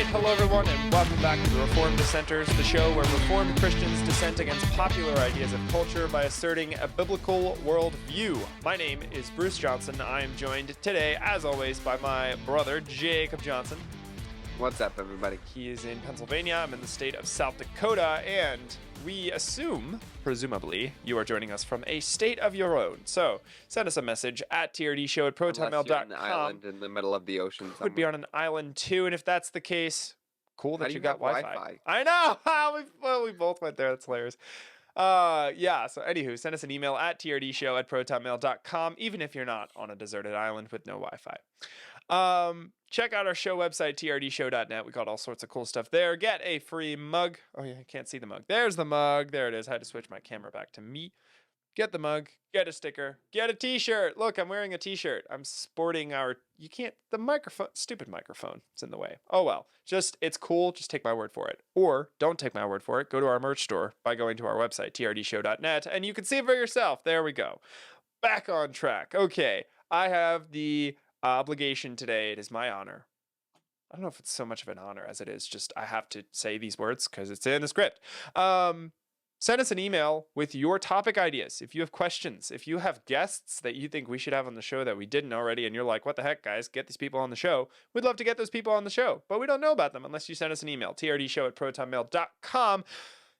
right, hello everyone, and welcome back to the Reformed Dissenters, the show where Reformed Christians dissent against popular ideas of culture by asserting a biblical worldview. My name is Bruce Johnson. I am joined today, as always, by my brother, Jacob Johnson. What's up, everybody? He is in Pennsylvania. I'm in the state of South Dakota, and we assume, presumably, you are joining us from a state of your own. So send us a message at trdshow@protonmail.com. Unless you're on an island in the middle of the ocean somewhere. Could be on an island too, and if that's the case, cool that How do you you got have Wi-Fi. Wi-Fi? I know. We both went there. That's hilarious. Yeah. So anywho, send us an email at trdshow@protonmail.com, even if you're not on a deserted island with no Wi-Fi. Check out our show website, trdshow.net. We got all sorts of cool stuff there. Get a free mug. Oh yeah, I can't see the mug. There's the mug. There it is. I had to switch my camera back to me. Get the mug, get a sticker, get a t-shirt. Look, I'm wearing a t-shirt. I'm sporting the microphone, stupid microphone. It's in the way. Oh well, it's cool. Just take my word for it. Or don't take my word for it. Go to our merch store by going to our website, trdshow.net, and you can see it for yourself. There we go. Back on track. Okay, I have the obligation today. It is my honor. I don't know if it's so much of an honor as it is just I have to say these words because it's in the script. Send us an email with your topic ideas. If you have questions, if you have guests that you think we should have on the show that we didn't already, and you're like, what the heck, guys, get these people on the show. We'd love to get those people on the show, but we don't know about them unless you send us an email, trdshow@protonmail.com.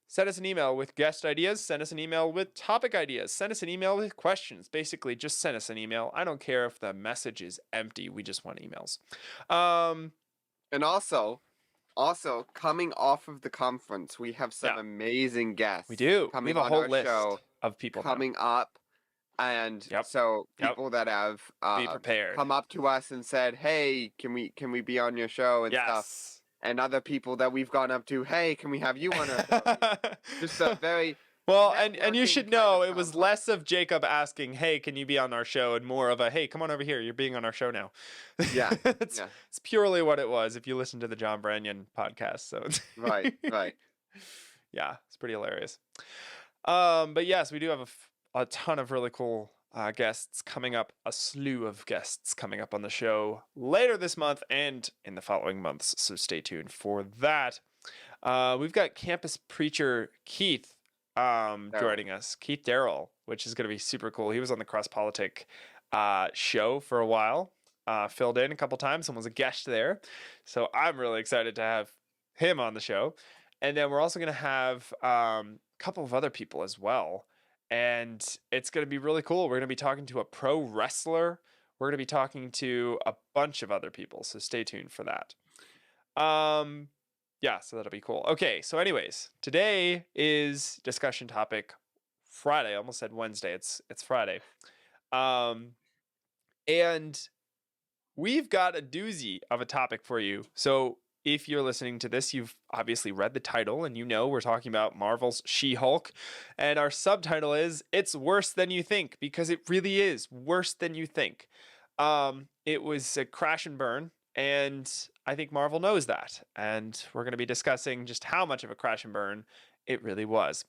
Send us an email with guest ideas. Send us an email with topic ideas. Send us an email with questions. Basically, just send us an email. I don't care if the message is empty. We just want emails. And also, coming off of the conference, we have some amazing guests. We do. Coming we have a on whole our list show, of people coming up, and so people that have be prepared. come up to us and said, "Hey, can we be on your show?" and stuff. And other people that we've gone up to, "Hey, can we have you on our show?" Just a very well, and you should know it was less of Jacob asking, "Hey, can you be on our show?" and more of a, "Hey, come on over here. You're being on our show now." Yeah, it's purely what it was. If you listen to the John Branyan podcast, so right. Yeah, it's pretty hilarious. But yes, we do have a ton of really cool guests coming up, a slew of guests coming up on the show later this month and in the following months. So stay tuned for that. We've got campus preacher Keith joining us, Keith Darrell, which is going to be super cool. He was on the Cross Politic show for a while, filled in a couple times and was a guest there. So I'm really excited to have him on the show. And then we're also going to have a couple of other people as well. And it's going to be really cool. We're going to be talking to a pro wrestler. We're going to be talking to a bunch of other people. So stay tuned for that. Yeah, so that'll be cool. Okay, so anyways, today is discussion topic Friday. I almost said Wednesday. It's Friday. And we've got a doozy of a topic for you. So if you're listening to this, you've obviously read the title and you know we're talking about Marvel's She-Hulk. And our subtitle is It's Worse Than You Think, because it really is worse than you think. It was a crash and burn, and I think Marvel knows that. And we're going to be discussing just how much of a crash and burn it really was.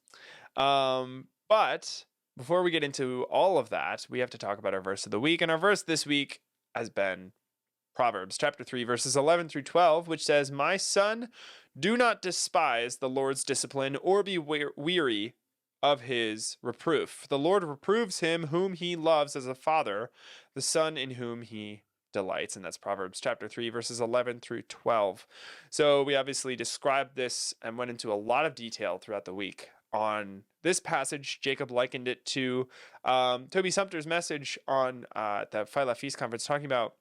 But before we get into all of that, we have to talk about our verse of the week. And our verse this week has been Proverbs chapter 3, verses 11 through 12, which says, "My son, do not despise the Lord's discipline or be weary of his reproof. The Lord reproves him whom he loves as a father, the son in whom he delights." And that's Proverbs chapter 3, verses 11 through 12. So we obviously described this and went into a lot of detail throughout the week on this passage. Jacob likened it to Toby Sumter's message on the Phi Feast Conference, talking about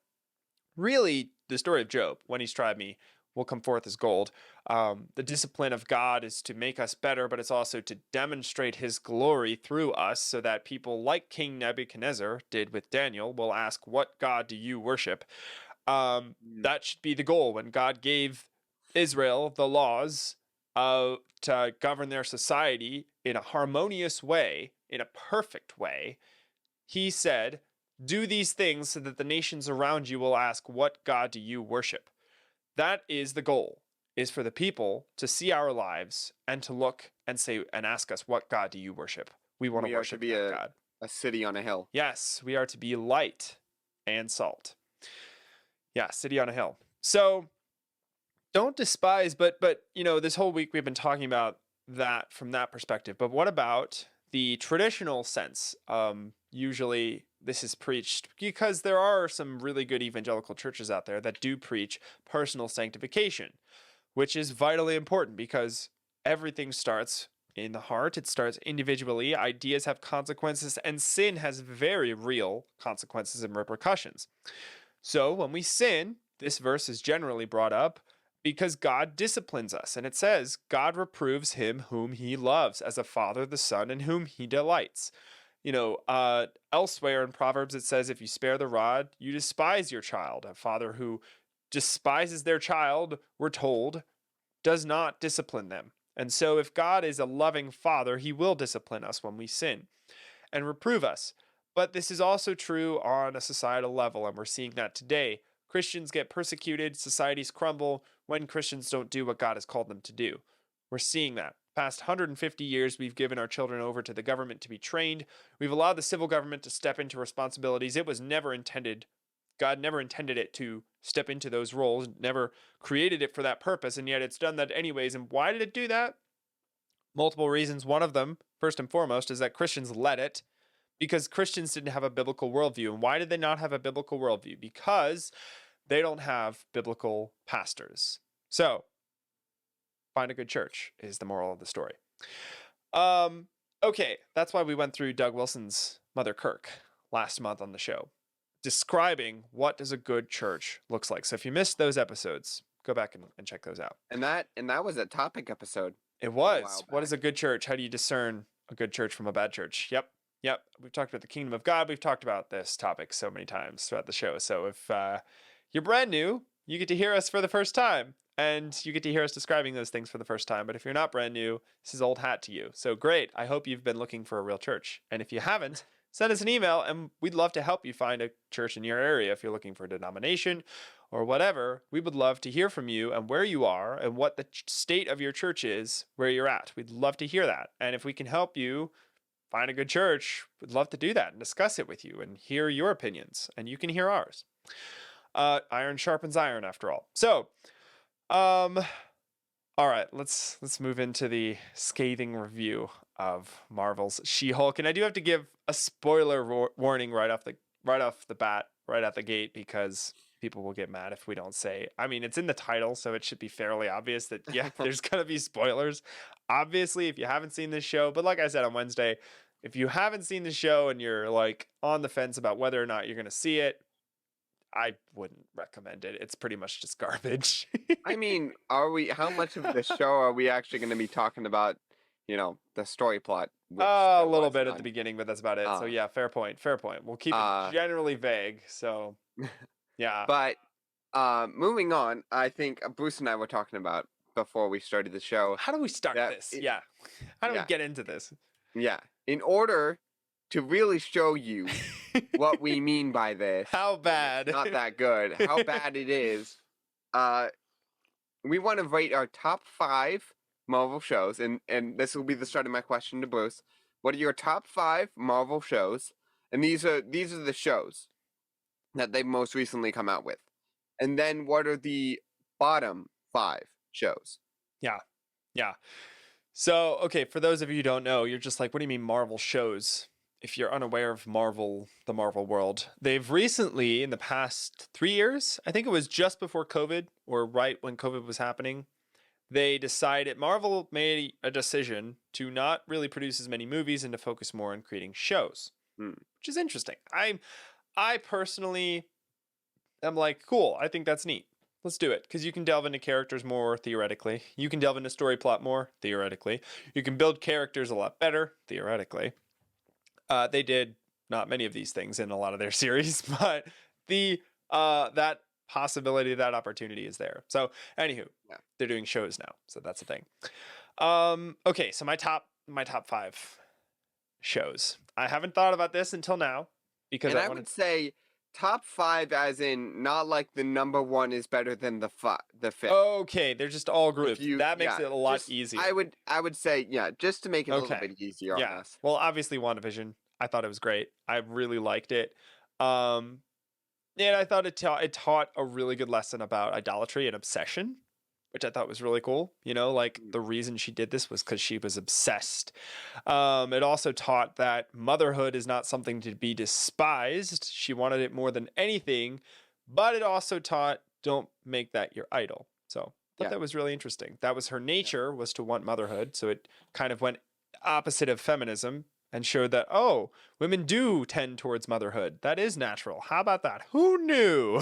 really the story of Job. When he's tried me, will come forth as gold. The discipline of God is to make us better, but it's also to demonstrate his glory through us so that people like King Nebuchadnezzar did with Daniel will ask, what God do you worship? That should be the goal. When God gave Israel the laws to govern their society in a harmonious way, in a perfect way, he said, do these things so that the nations around you will ask, what God do you worship? That is the goal, is for the people to see our lives and to look and say and ask us, what God do you worship? We want to worship that God. A city on a hill. Yes, we are to be light and salt. Yeah, city on a hill. So don't despise, but this whole week we've been talking about that from that perspective. But what about the traditional sense? Usually this is preached because there are some really good evangelical churches out there that do preach personal sanctification, which is vitally important because everything starts in the heart. It starts individually. Ideas have consequences, and sin has very real consequences and repercussions. So when we sin, this verse is generally brought up because God disciplines us. And it says, God reproves him whom he loves, as a father the son in whom he delights. Elsewhere in Proverbs, it says, if you spare the rod, you despise your child. A father who despises their child, we're told, does not discipline them. And so if God is a loving father, he will discipline us when we sin and reprove us. But this is also true on a societal level, and we're seeing that today. Christians get persecuted, societies crumble when Christians don't do what God has called them to do. We're seeing that. Past 150 years, we've given our children over to the government to be trained. We've allowed the civil government to step into responsibilities. It was never intended. God never intended it to step into those roles, never created it for that purpose, and yet it's done that anyways. And why did it do that? Multiple reasons. One of them, first and foremost, is that Christians let it, because Christians didn't have a biblical worldview. And why did they not have a biblical worldview? Because they don't have biblical pastors. So, find a good church is the moral of the story. Okay, that's why we went through Doug Wilson's Mother Kirk last month on the show, describing what does a good church looks like. So if you missed those episodes, go back and check those out. And that was a topic episode. It was. What is a good church? How do you discern a good church from a bad church? Yep. We've talked about the kingdom of God. We've talked about this topic so many times throughout the show. So if you're brand new, you get to hear us for the first time, and you get to hear us describing those things for the first time. But if you're not brand new, this is old hat to you. So great. I hope you've been looking for a real church. And if you haven't, send us an email, and we'd love to help you find a church in your area. If you're looking for a denomination or whatever, we would love to hear from you and where you are and what the state of your church is, where you're at. We'd love to hear that. And if we can help you find a good church, we'd love to do that and discuss it with you and hear your opinions, and you can hear ours. Iron sharpens iron, after all. So, all right, let's move into the scathing review of Marvel's She-Hulk, and I do have to give a spoiler warning right off the bat, right out the gate, because people will get mad if we don't say. I mean, it's in the title, so it should be fairly obvious that there's gonna be spoilers. Obviously, if you haven't seen this show, but like I said on Wednesday, if you haven't seen the show and you're like on the fence about whether or not you're gonna see it, I wouldn't recommend it. It's pretty much just garbage. I mean, how much of the show are we actually going to be talking about, the story plot? A little bit at the beginning, but that's about it. So yeah, fair point. We'll keep it generally vague. So yeah. But moving on, I think Bruce and I were talking about before we started the show. How do we start this? How do we get into this? Yeah. In order to really show you what we mean by this. How bad? Not that good. How bad it is. We want to rate our top 5 Marvel shows, and this will be the start of my question to Bruce. What are your top 5 Marvel shows? And these are the shows that they've most recently come out with. And then what are the bottom 5 shows? Yeah. So, okay, for those of you who don't know, you're just like, what do you mean Marvel shows? If you're unaware of Marvel, the Marvel world, they've recently, in the past 3 years, I think it was just before COVID or right when COVID was happening, Marvel made a decision to not really produce as many movies and to focus more on creating shows, which is interesting. I personally am like, cool, I think that's neat. Let's do it, because you can delve into characters more, theoretically. You can delve into story plot more, theoretically. You can build characters a lot better, theoretically. They did not many of these things in a lot of their series, but that possibility, that opportunity is there. So, anywho, they're doing shows now, so that's the thing. Okay, so my top 5 shows. I haven't thought about this until now because I would say top 5 as in not like the number 1 is better than the 5th. Okay, they're just all grouped. That makes it a lot easier. I would say, just to make it a little bit easier on us. Well, obviously WandaVision, I thought it was great. I really liked it. And I thought it taught a really good lesson about idolatry and obsession, which I thought was really cool. Like Mm. the reason she did this was because she was obsessed. It also taught that motherhood is not something to be despised. She wanted it more than anything, but it also taught don't make that your idol. So I thought Yeah. that was really interesting. That was her nature, was to want motherhood. So it kind of went opposite of feminism and showed that, oh, women do tend towards motherhood. That is natural. How about that? Who knew?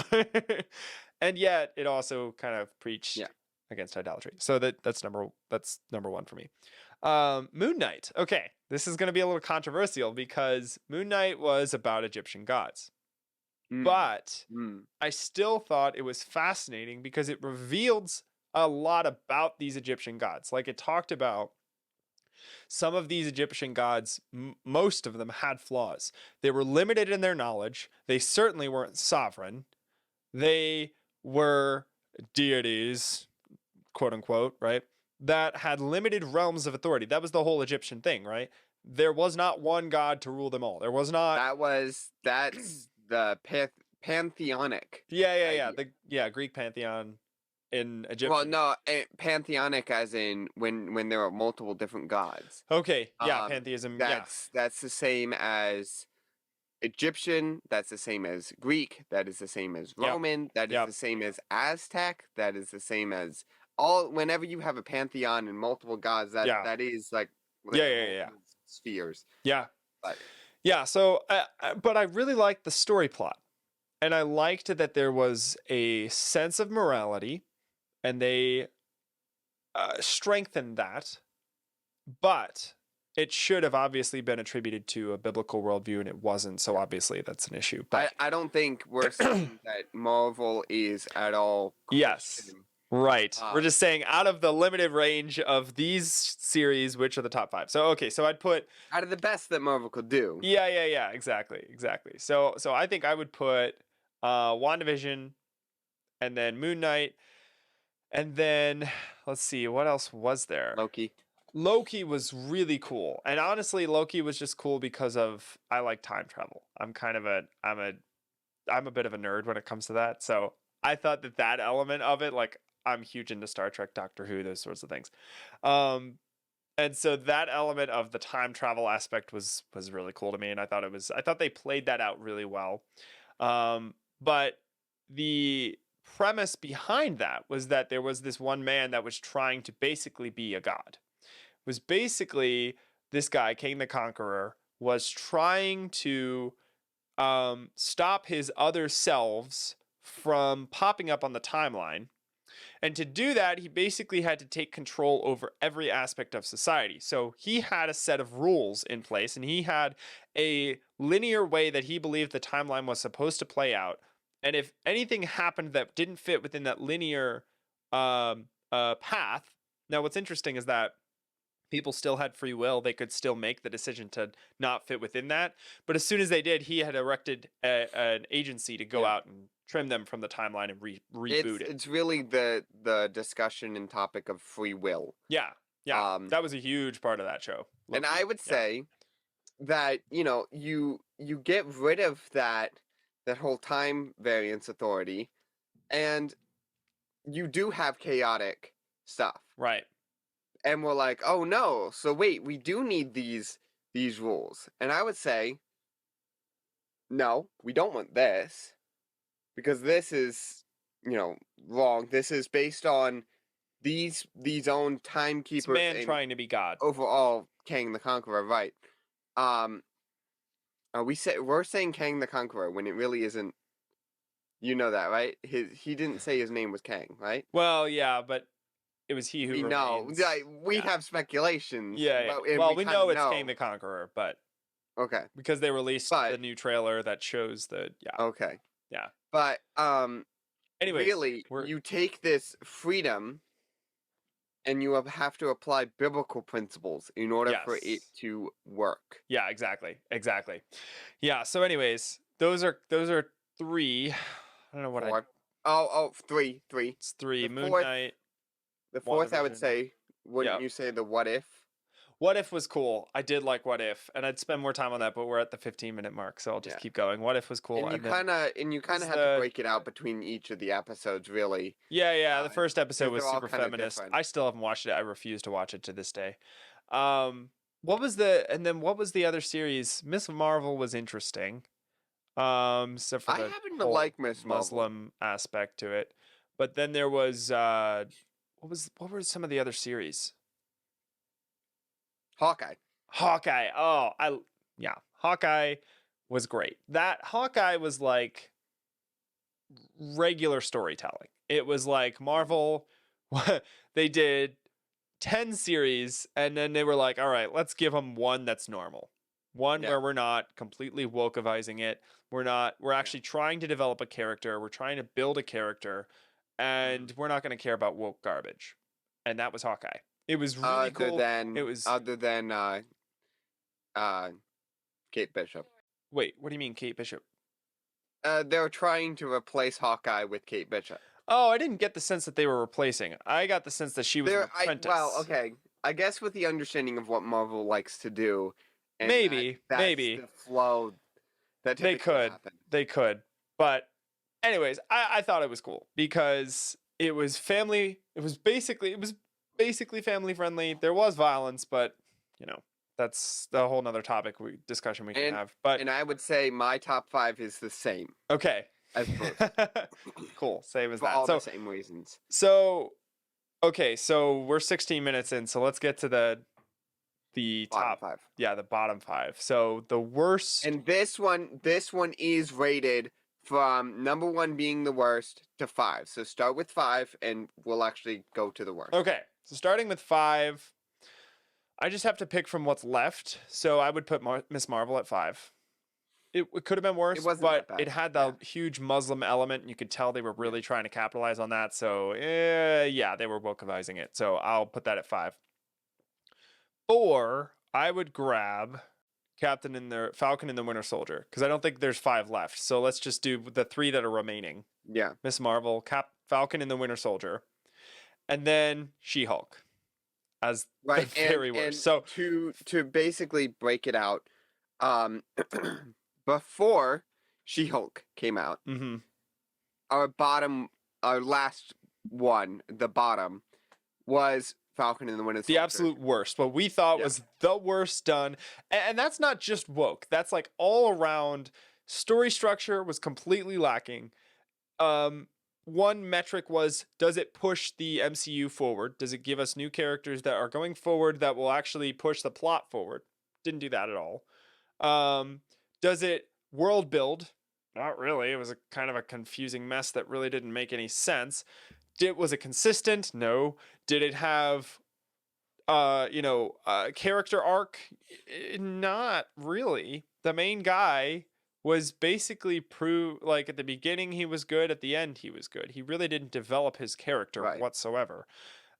And yet it also kind of preached Yeah. against idolatry. So that's number one for me. Moon Knight. Okay, this is going to be a little controversial because Moon Knight was about Egyptian gods. Mm. But Mm. I still thought it was fascinating because it revealed a lot about these Egyptian gods. Like it talked about some of these Egyptian gods, most of them had flaws. They were limited in their knowledge. They certainly weren't sovereign. They were deities, quote unquote, right? That had limited realms of authority. That was the whole Egyptian thing, right? There was not one god to rule them all. There was not. That's the pantheonic. Yeah. Greek pantheon in Egypt. Well, no, pantheonic as in when there are multiple different gods. Okay, yeah, pantheism. That's the same as Egyptian. That's the same as Greek. That is the same as Roman. That is the same as Aztec. That is the same as all. Whenever you have a pantheon and multiple gods, that is like spheres. Yeah, but yeah. So, but I really liked the story plot, and I liked that there was a sense of morality, and they strengthened that, but it should have obviously been attributed to a biblical worldview, and it wasn't. So obviously that's an issue. But I don't think we're saying that Marvel is at all Christian. Yes. Right. We're just saying out of the limited range of these series, which are the top 5. So, okay. So I'd put out of the best that Marvel could do. Yeah. Exactly. So I think I would put WandaVision and then Moon Knight. And then let's see, what else was there? Loki was really cool. And honestly, Loki was just cool because of I like time travel. I'm a bit of a nerd when it comes to that. So I thought that element of it, like I'm huge into Star Trek, Doctor Who, those sorts of things. And so that element of the time travel aspect was really cool to me. And I thought they played that out really well. But the premise behind that was that there was this one man that was trying to basically be a god. It was basically this guy, King the Conqueror, was trying to stop his other selves from popping up on the timeline. And to do that, he basically had to take control over every aspect of society. So he had a set of rules in place, and he had a linear way that he believed the timeline was supposed to play out. And if anything happened that didn't fit within that linear path, now what's interesting is that people still had free will. They could still make the decision to not fit within that. But as soon as they did, he had erected an agency to go out and trim them from the timeline and reboot it. It's really the discussion and topic of free will. Yeah. That was a huge part of that show. And I would say that, you get rid of that whole time variance authority, and you do have chaotic stuff. Right. And we're like, oh no, so wait, we do need these rules. And I would say, no, we don't want this. Because this is, wrong. This is based on these own timekeepers. This man trying to be God. Overall, Kang the Conqueror, right. We're saying Kang the Conqueror when it really isn't. You know that, right? He didn't say his name was Kang, right? Well, yeah, but it was he who remains. No, we have speculations. Yeah. Well, we know it's Kang the Conqueror, but okay, because they released the new trailer that shows Okay. Yeah. But anyways, really, you take this freedom, and you have to apply biblical principles in order for it to work. Yeah, exactly. Yeah. So, anyways, those are 3. I don't know what 4. Three. It's 3. The Moon fourth, Knight. The fourth, I would say, wouldn't you say the What If? What If was cool. I did like What If, and I'd spend more time on that, but we're at the 15-minute mark, so I'll just Yeah. keep going. What If was cool, And you and then kind of have to break it out between each of the episodes, really. yeah, the first episode was they're all super kinda feminist. different. I still haven't watched it. I refuse to watch it to this day. What was the other series? Miss Marvel was interesting. Except for I the happen to whole like Miss Marvel. Muslim aspect to it. But then there was what were some of the other series? Hawkeye. Hawkeye. Oh, Hawkeye was great. That Hawkeye was like regular storytelling. It was like Marvel they did 10 series and then they were like, all right, let's give them one that's normal. One where we're not completely wokeizing it. We're actually trying to develop a character. We're trying to build a character and we're not going to care about woke garbage. And that was Hawkeye. It was really cool. Other than Kate Bishop. Wait, what do you mean Kate Bishop? They're trying to replace Hawkeye with Kate Bishop. Oh, I didn't get the sense that they were replacing. I got the sense that she was an apprentice. Okay. I guess with the understanding of what Marvel likes to do, and maybe the flow that they could happen. They could. But anyways, I thought it was cool because it was family. It was basically family friendly. There was violence, but that's a whole nother topic discussion we can have. But I would say my top 5 is the same. Okay. As both. Cool. Same as For that. all the same reasons. So okay, so we're 16 minutes in, so let's get to the bottom top 5. Yeah, the bottom 5. So the worst. And this one is rated from number 1 being the worst to 5. So start with 5 and we'll actually go to the worst. Okay. So starting with 5, I just have to pick from what's left. So I would put Miss Marvel at 5. It could have been worse, but it had the huge Muslim element, and you could tell they were really trying to capitalize on that. So, they were wokeizing it. So I'll put that at 5. 4, I would grab Falcon and the Winter Soldier, because I don't think there's 5 left. So let's just do the 3 that are remaining. Yeah. Miss Marvel, Falcon and the Winter Soldier, and then She-Hulk as the very worst. So to basically break it out, before She-Hulk came out, our last one, the bottom, was Falcon and the Winter Soldier. The absolute worst. What we thought was the worst done. And that's not just woke. That's like all around. Story structure was completely lacking. One metric was, does it push the MCU forward? Does it give us new characters that are going forward that will actually push the plot forward? Didn't do that at all. Does it world build? Not really. It was a kind of a confusing mess that really didn't make any sense. Was it consistent? No. Did it have character arc? Not really. The main guy was basically at the beginning he was good, at the end he was good. He really didn't develop his character whatsoever.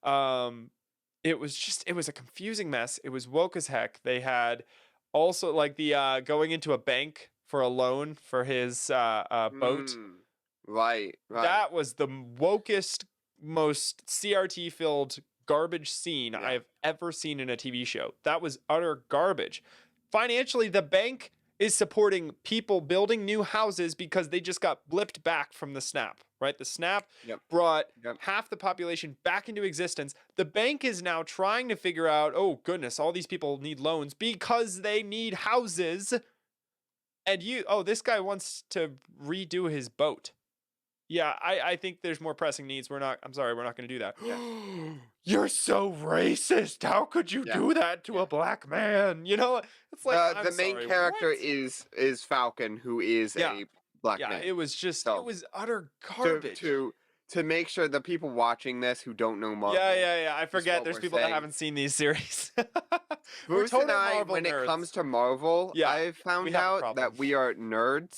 It was a confusing mess. It was woke as heck. They had also like the going into a bank for a loan for his boat. Right. That was the wokest, most CRT filled garbage scene I've ever seen in a TV show. That was utter garbage. Financially, the bank is supporting people building new houses because they just got blipped back from the snap, right? The snap brought half the population back into existence. The bank is now trying to figure out, oh goodness, all these people need loans because they need houses. And this guy wants to redo his boat. Yeah, I think there's more pressing needs. I'm sorry, we're not going to do that. You're so racist. How could you do that to a black man? It's like the main character is Falcon, who is a black man. It was it was utter garbage. To make sure the people watching this who don't know Marvel. Yeah. I forget there's people that haven't seen these series. Bruce and I, when it comes to Marvel, I've found out that we are nerds.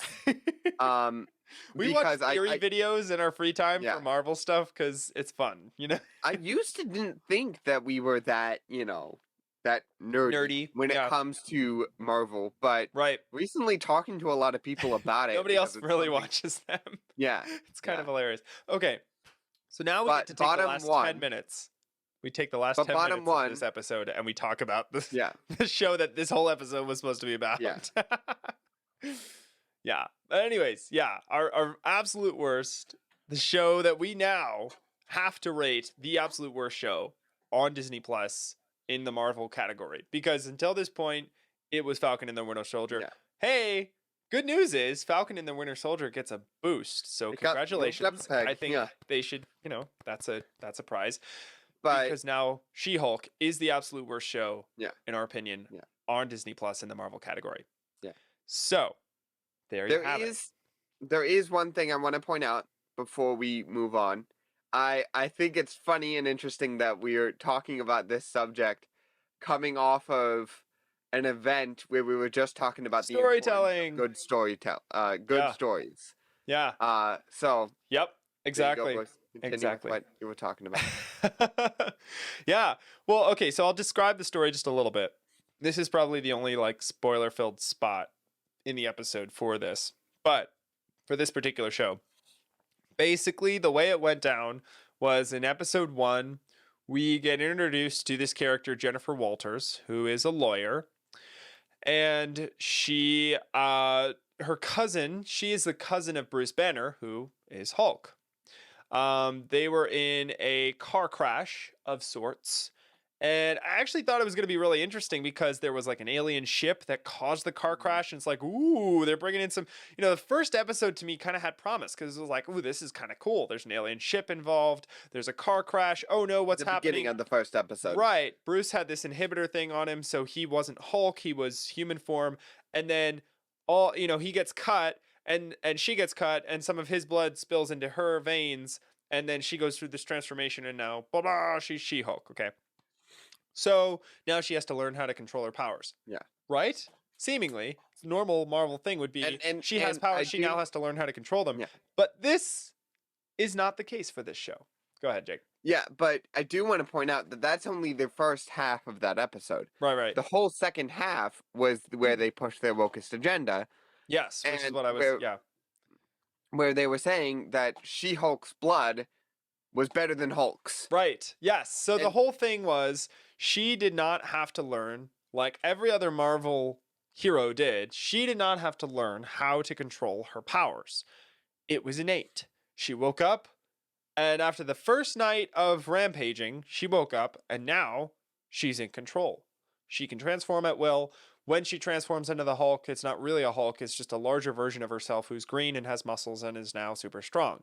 We watch theory videos in our free time for Marvel stuff because it's fun, I used to didn't think that we were that, that nerdy when it comes to Marvel, but recently talking to a lot of people about it. Nobody else really watches them. Yeah. It's kind of hilarious. Okay. So now we get to take the last 10 minutes. We take the last But 10 bottom minutes of one- this episode and we talk about this, Yeah. the show that this whole episode was supposed to be about. Yeah. Yeah. But anyways, yeah, our absolute worst, the show that we now have to rate the absolute worst show on Disney Plus in the Marvel category. Because until this point, it was Falcon and the Winter Soldier. Yeah. Hey, good news is Falcon and the Winter Soldier gets a boost. So It got moved up congratulations. a peg, I think yeah. they should, that's a prize. But Because now She-Hulk is the absolute worst show, Yeah. in our opinion, Yeah. on Disney Plus in the Marvel category. Yeah. So there you have it. there is one thing I want to point out before we move on. I think it's funny and interesting that we're talking about this subject coming off of an event where we were just talking about the importance of Storytelling. good Yeah. stories. Yeah. So Yep. there you go, Exactly. boys. Continue with Exactly. what you were talking about. Yeah. Well, okay, so I'll describe the story just a little bit. This is probably the only spoiler-filled spot in the episode for this. But for this particular show, basically the way it went down was in episode 1, we get introduced to this character Jennifer Walters, who is a lawyer, and she her cousin, she is the cousin of Bruce Banner, who is Hulk. They were in a car crash of sorts. And I actually thought it was going to be really interesting because there was an alien ship that caused the car crash. And it's ooh, they're bringing in some, the first episode to me kind of had promise because it was ooh, this is kind of cool. There's an alien ship involved. There's a car crash. Oh no, what's The happening? beginning of the first episode. Right. Bruce had this inhibitor thing on him. So he wasn't Hulk. He was human form. And then he gets cut and she gets cut and some of his blood spills into her veins. And then she goes through this transformation and now, blah, she's She-Hulk. Okay. So now she has to learn how to control her powers. Yeah. Right? Seemingly, normal Marvel thing would be she has powers, she now has to learn how to control them. Yeah. But this is not the case for this show. Go ahead, Jake. Yeah, but I do want to point out that that's only the first half of that episode. Right. The whole second half was where they pushed their wokeist agenda, Yes, which is And what I was, where- yeah. where they were saying that She-Hulk's blood was better than Hulk's. Right. Yes. So the And- whole thing was she did not have to learn, like every other Marvel hero did, she did not have to learn how to control her powers. It was innate. She woke up, and after the first night of rampaging, she woke up, and now she's in control. She can transform at will. When she transforms into the Hulk, it's not really a Hulk, it's just a larger version of herself who's green and has muscles and is now super strong.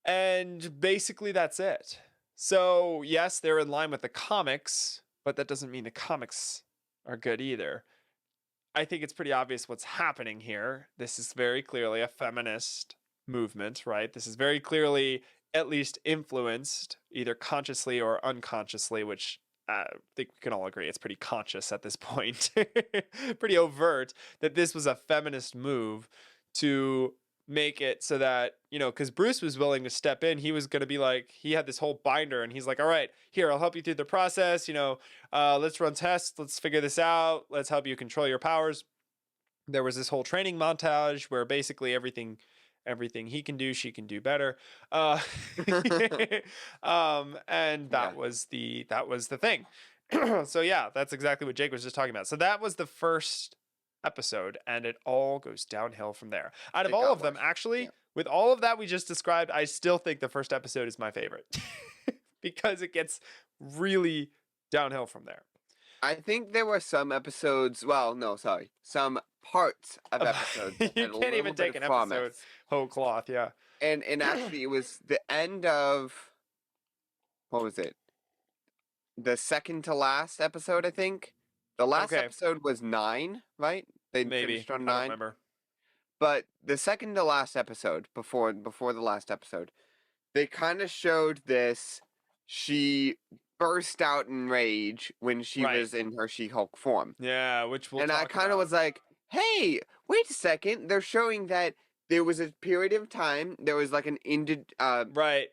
And basically that's it. So, yes, they're in line with the comics, but that doesn't mean the comics are good either. I think it's pretty obvious what's happening here. This is very clearly a feminist movement, right? This is very clearly at least influenced, either consciously or unconsciously, which I think we can all agree it's pretty conscious at this point. Pretty overt that this was a feminist move to make it so that, because Bruce was willing to step in. He was going to be he had this whole binder and he's like, all right, here, I'll help you through the process. Let's run tests. Let's figure this out. Let's help you control your powers. There was this whole training montage where basically everything he can do, she can do better. And that was the thing. So yeah, that's exactly what Jake was just talking about. So that was the first episode, and it all goes downhill from there. Out of all of them, actually, with all of that we just described, I still think the first episode is my favorite because it gets really downhill from there. I think there were some episodes. Well, no, sorry, some parts of episodes. that You had a can't even little take bit an of episode promise. whole cloth, yeah. And actually, it was the end of what was it? The second to last episode, I think. The last Okay. episode was 9, right? They Maybe. finished on I don't 9. remember. But the second to last episode, before the last episode, they kind of showed this. She burst out in rage when she Right. was in her She-Hulk form. Yeah, which we'll And I talk kind of about. was like, hey, wait a second. They're showing that there was a period of time, there was like an Right.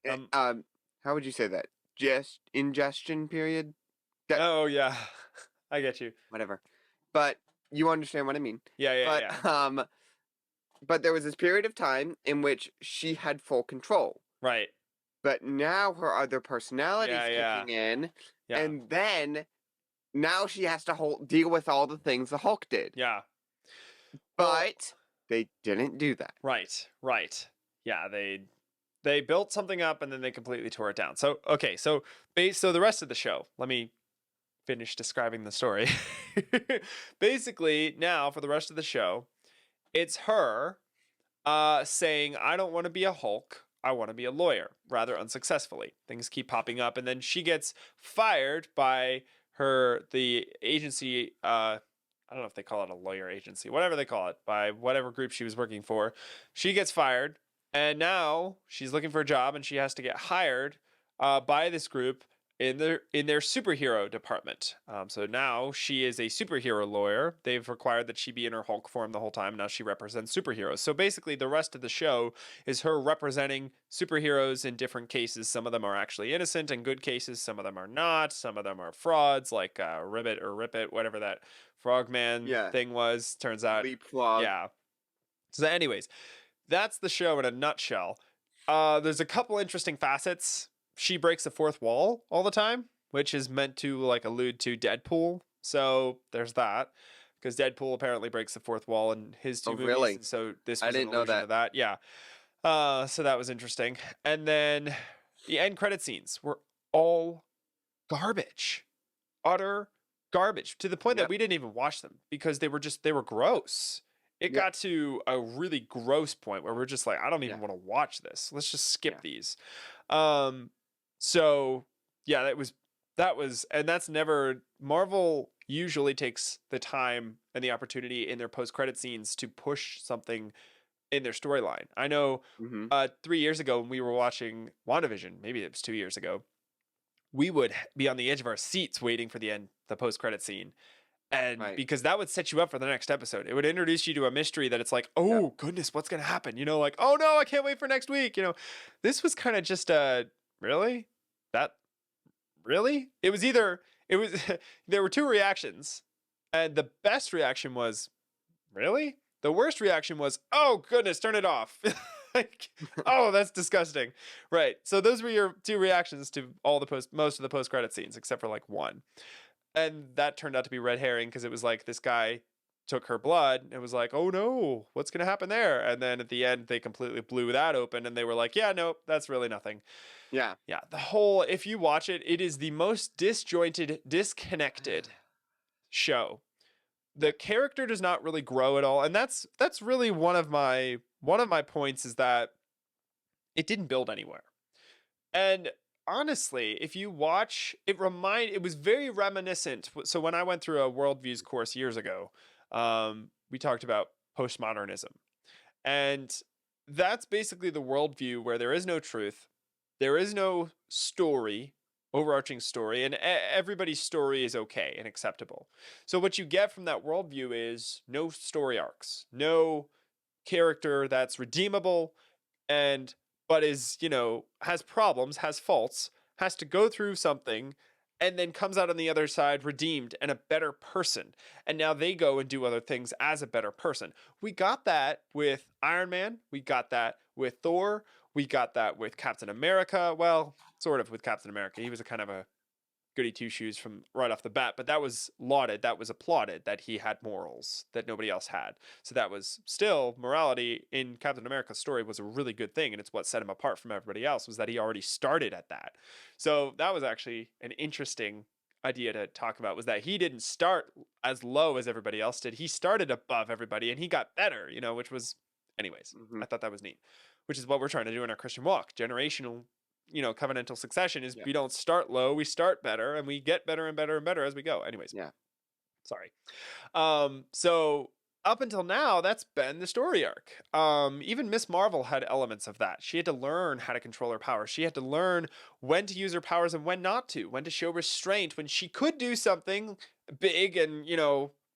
how would you say that? Just ingestion period? That- Oh yeah. I get you. Whatever. But you understand what I mean. Yeah, but yeah. But there was this period of time in which she had full control. Right. but now her other personality's Yeah. kicking in, Yeah. and then now she has to deal with all the things the Hulk did. Yeah. Well, But they didn't do that. right. Yeah, they built something up and then they completely tore it down. So, okay, so the rest of the show, let me finish describing the story. Basically, now for the rest of the show, it's her saying, I don't want to be a Hulk. I want to be a lawyer, rather unsuccessfully. Things keep popping up, and then she gets fired by the agency. I don't know if they call it a lawyer agency, whatever they call it, by whatever group she was working for. She gets fired, and now she's looking for a job, and she has to get hired by this group in their superhero department. So now she is a superhero lawyer. They've required that she be in her Hulk form the whole time. Now she represents superheroes. So basically, the rest of the show is her representing superheroes in different cases. Some of them are actually innocent in good cases. Some of them are not. Some of them are frauds, like Ribbit or Rip It, whatever that Frogman thing was. Turns out, Leapfrog. yeah. So, anyways, that's the show in a nutshell. There's a couple interesting facets. She breaks the fourth wall all the time, which is meant to like allude to Deadpool. So there's that, because Deadpool apparently breaks the fourth wall in his two movies. Really? And so this was I didn't an know allusion that. to that. Yeah. So that was interesting. And then the end credit scenes were all garbage, utter garbage, to the point that we didn't even watch them because they were gross. It got to a really gross point where we're just like, I don't even want to watch this. Let's just skip these. So yeah, that was, and that's never, Marvel usually takes the time and the opportunity in their post-credit scenes to push something in their storyline. I know 3 years ago when we were watching WandaVision, maybe it was 2 years ago, we would be on the edge of our seats waiting for the post-credit scene. And because that would set you up for the next episode. It would introduce you to a mystery that it's like, oh goodness, what's going to happen? You know, like, oh no, I can't wait for next week. You know, this was kind of just really? Really? It was there were two reactions. And the best reaction was, really? The worst reaction was, oh goodness, turn it off. Like, oh, that's disgusting. Right. So those were your two reactions to most of the post-credit scenes, except for like one. And that turned out to be red herring, because it was like this guy took her blood and was like, oh no, what's going to happen there? And then at the end, they completely blew that open and they were like, yeah, nope, that's really nothing. Yeah. Yeah. If you watch it, it is the most disjointed, disconnected show. The character does not really grow at all. And that's really one of my points, is that it didn't build anywhere. And honestly, if you watch, it was very reminiscent. So when I went through a worldviews course years ago, we talked about postmodernism. And that's basically the worldview where there is no truth. There is no story, overarching story, and everybody's story is okay and acceptable. So what you get from that worldview is no story arcs, no character that's redeemable, but is, has problems, has faults, has to go through something, and then comes out on the other side redeemed and a better person. And now they go and do other things as a better person. We got that with Iron Man. We got that with Thor. We got that with Captain America. Well, sort of with Captain America. He was a kind of a goody two-shoes from right off the bat, but that was lauded, that was applauded, that he had morals that nobody else had. So that was still, morality in Captain America's story was a really good thing, and it's what set him apart from everybody else, was that he already started at that. So that was actually an interesting idea to talk about, was that he didn't start as low as everybody else did. He started above everybody and he got better, which was, anyways, I thought that was neat, which is what we're trying to do in our Christian walk. Generational, covenantal succession is we don't start low, we start better, and we get better and better and better as we go. Anyways. Yeah. Sorry. So up until now, that's been the story arc. Even Miss Marvel had elements of that. She had to learn how to control her powers. She had to learn when to use her powers and when not to, when to show restraint, when she could do something big and,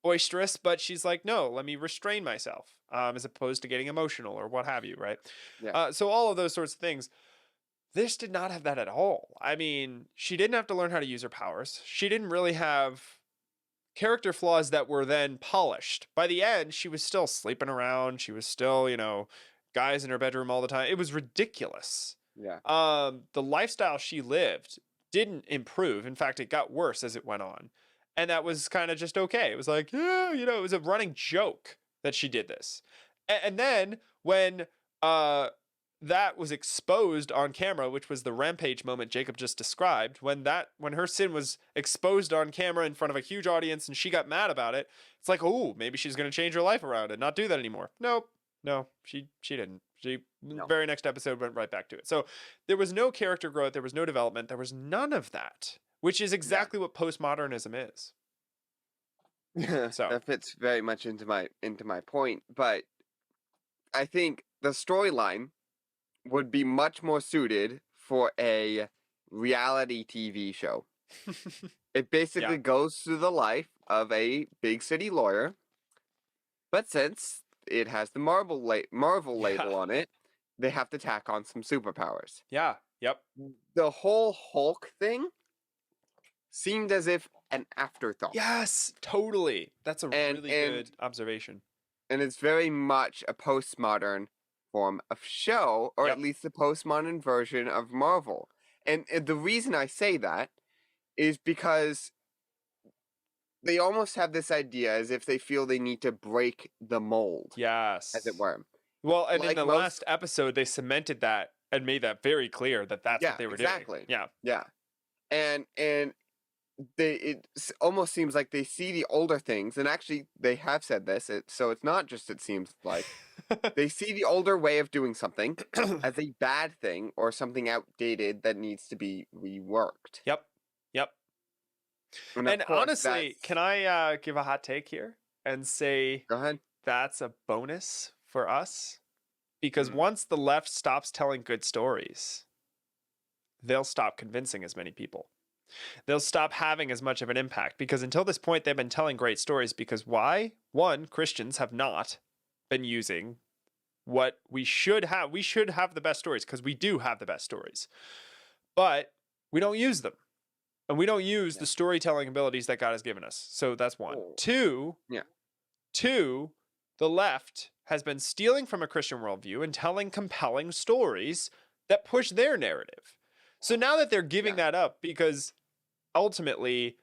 boisterous, but she's like, no, let me restrain myself, as opposed to getting emotional or what have you, right? Yeah. So all of those sorts of things. This did not have that at all. I mean, she didn't have to learn how to use her powers. She didn't really have character flaws that were then polished. By the end, she was still sleeping around. She was still, guys in her bedroom all the time. It was ridiculous. Yeah. The lifestyle she lived didn't improve. In fact, it got worse as it went on. And that was kind of just okay. It was like, yeah, it was a running joke that she did this. And then when that was exposed on camera, which was the rampage moment Jacob just described, when her sin was exposed on camera in front of a huge audience and she got mad about it, it's like, oh, maybe she's going to change her life around and not do that anymore. Nope. No, she didn't. She No. very next episode went right back to it. So there was no character growth, there was no development, there was none of that, which is exactly what postmodernism is. So that fits very much into my point, but I think the storyline would be much more suited for a reality TV show. It basically goes through the life of a big city lawyer, but since it has the Marvel label on it, they have to tack on some superpowers. Yeah. Yep. The whole Hulk thing seemed as if an afterthought. Yes, totally. That's a really good observation. And it's very much a postmodern form of show, or Yep. at least the postmodern version of Marvel. And the reason I say that is because they almost have this idea as if they feel they need to break the mold, Yes. as it were. Well, and Like in the last episode, they cemented that and made that very clear that that's what they were doing. Yeah. Yeah. And it almost seems like they see the older things, and actually they have said this, so it's not just it seems like they see the older way of doing something as a bad thing or something outdated that needs to be reworked. Yep. And honestly, can I give a hot take here and say, go ahead, that's a bonus for us? Because once the left stops telling good stories, they'll stop convincing as many people. They'll stop having as much of an impact, because until this point, they've been telling great stories. Because why? One, Christians have not been using what we should have. We should have the best stories, because we do have the best stories, but we don't use them. And we don't use the storytelling abilities that God has given us. So that's one. Two, the left has been stealing from a Christian worldview and telling compelling stories that push their narrative. So now that they're giving that up, because ultimately,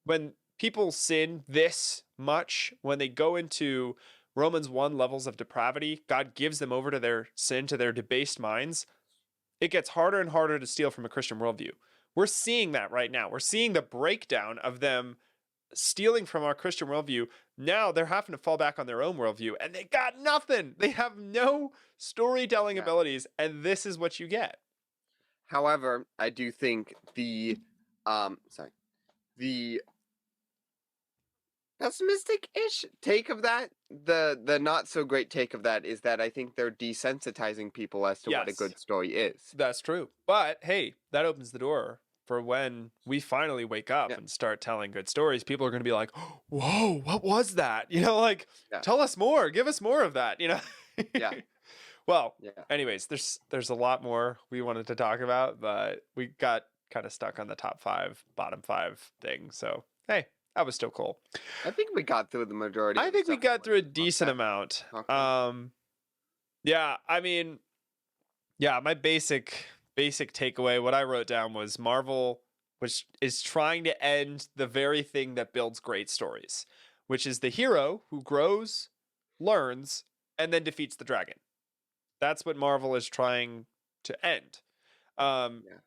when people sin this much, when they go into Romans 1 levels of depravity, God gives them over to their sin, to their debased minds, it gets harder and harder to steal from a Christian worldview. We're seeing that right now. We're seeing the breakdown of them stealing from our Christian worldview. Now they're having to fall back on their own worldview, and they got nothing. They have no storytelling abilities, and this is what you get. However, I do think the pessimistic-ish take of that, the not so great take of that, is that I think they're desensitizing people as to what a good story is. That's true. But hey, that opens the door for when we finally wake up and start telling good stories. People are going to be like, whoa, what was that? Tell us more. Give us more of that, Well, anyways, there's a lot more we wanted to talk about, but we got kind of stuck on the top 5, bottom 5 thing. So, hey, that was still cool. I think we got through the majority. I think we got through a decent amount. My basic takeaway, what I wrote down was Marvel, which is trying to end the very thing that builds great stories, which is the hero who grows, learns, and then defeats the dragon. That's what Marvel is trying to end.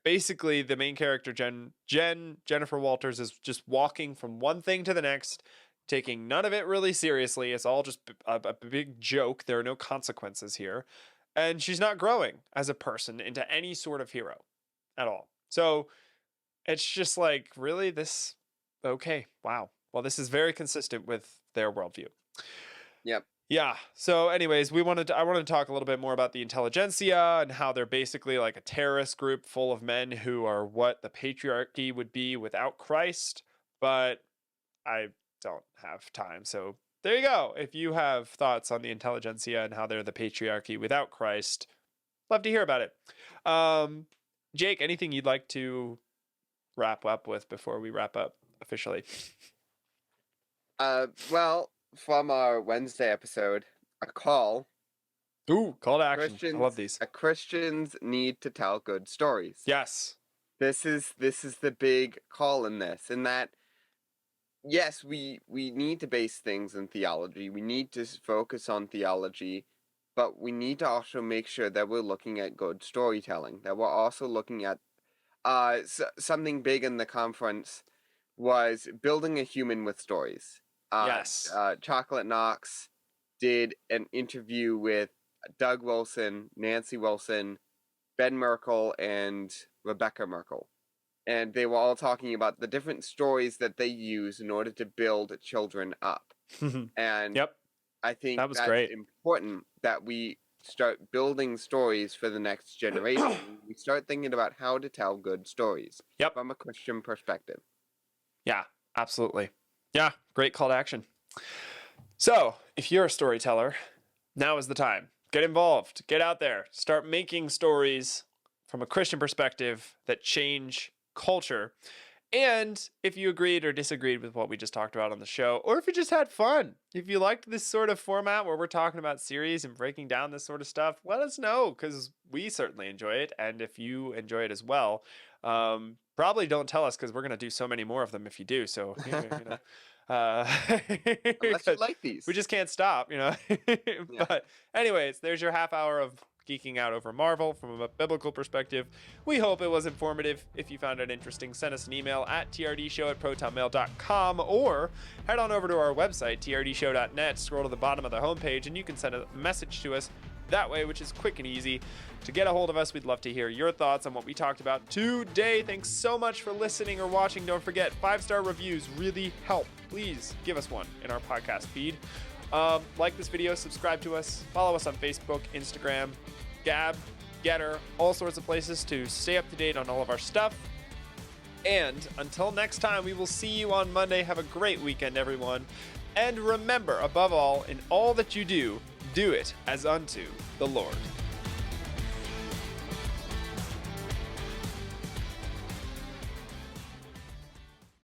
Basically, the main character, Jennifer Walters, is just walking from one thing to the next, taking none of it really seriously. It's all just a big joke. There are no consequences here. And she's not growing as a person into any sort of hero at all. So it's just like, really, this? Okay, wow. Well, this is very consistent with their worldview. Yep. Yeah. So anyways, I wanted to talk a little bit more about the intelligentsia and how they're basically like a terrorist group full of men who are what the patriarchy would be without Christ. But I don't have time. So there you go. If you have thoughts on the intelligentsia and how they're the patriarchy without Christ, love to hear about it. Jake, anything you'd like to wrap up with before we wrap up officially? Well, from our Wednesday episode, a call Ooh, call to action. I love these. Christians need to tell good stories. Yes. This is the big call in this, in that yes, we need to base things in theology. We need to focus on theology, but we need to also make sure that we're looking at good storytelling. That we're also looking at something big in the conference was building a human with stories. Yes. Chocolate Knox did an interview with Doug Wilson, Nancy Wilson, Ben Merkel, and Rebecca Merkel. And they were all talking about the different stories that they use in order to build children up. And Yep. I think That was that's great. important that we start building stories for the next generation. We start thinking about how to tell good stories Yep. from a Christian perspective. Yeah, absolutely. Yeah, great call to action. So, if you're a storyteller, now is the time. Get involved. Get out there. Start making stories from a Christian perspective that change culture. And if you agreed or disagreed with what we just talked about on the show, or if you just had fun, if you liked this sort of format where we're talking about series and breaking down this sort of stuff, let us know, because we certainly enjoy it. And if you enjoy it as well, probably don't tell us, because we're going to do so many more of them if you do. So, Unless you like these. we just can't stop, But anyways, there's your half hour of geeking out over Marvel from a biblical perspective. We hope it was informative. If you found it interesting, send us an email at trdshow@protonmail.com, or head on over to our website, trdshow.net, scroll to the bottom of the homepage, and you can send a message to us that way, which is quick and easy. To get a hold of us, we'd love to hear your thoughts on what we talked about today. Thanks so much for listening or watching. Don't forget, 5-star reviews really help. Please give us one in our podcast feed. Like this video, subscribe to us, follow us on Facebook, Instagram, Gab, Getter, all sorts of places to stay up to date on all of our stuff. And until next time, we will see you on Monday. Have a great weekend, everyone. And remember, above all, in all that you do, do it as unto the Lord.